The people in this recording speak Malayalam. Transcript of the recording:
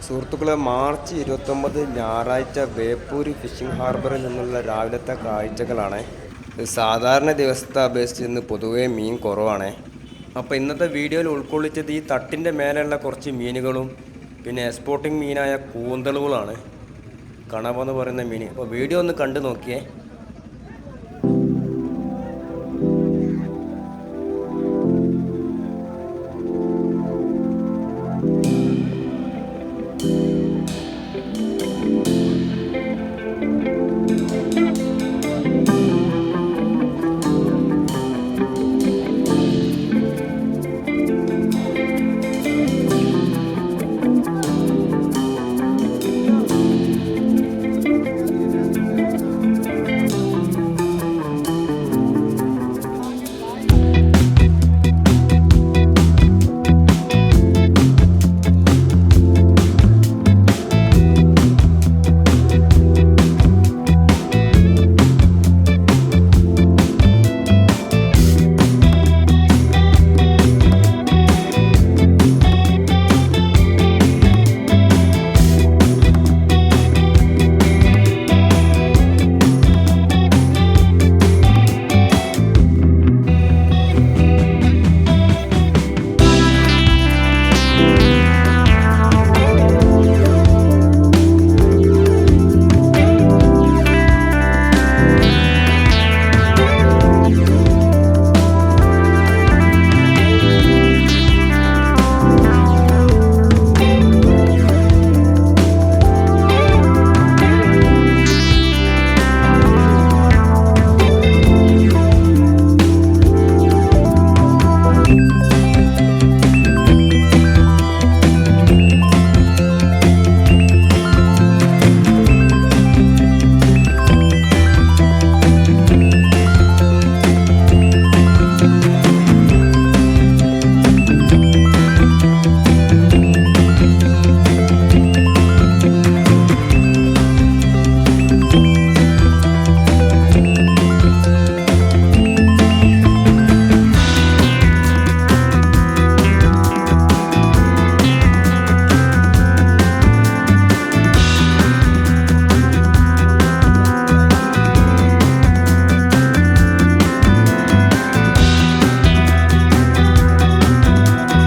സുഹൃത്തുക്കളെ, മാർച്ച് 29 ഞായറാഴ്ച ബേപ്പൂര് ഫിഷിംഗ് ഹാർബറിൽ നിന്നുള്ള രാവിലത്തെ കാഴ്ചകളാണ്. സാധാരണ ദിവസത്തെ അപേക്ഷിച്ച് ഇന്ന് പൊതുവേ മീൻ കുറവാണ്. അപ്പോൾ ഇന്നത്തെ വീഡിയോയിൽ ഉൾക്കൊള്ളിച്ചത് ഈ തട്ടിൻ്റെ മേലെയുള്ള കുറച്ച് മീനുകളും പിന്നെ എക്സ്പോർട്ടിംഗ് മീനായ കൂന്തളുകളാണ്. കണവ എന്ന് പറയുന്ന മീൻ. അപ്പോൾ വീഡിയോ ഒന്ന് കണ്ടു നോക്കിയേ.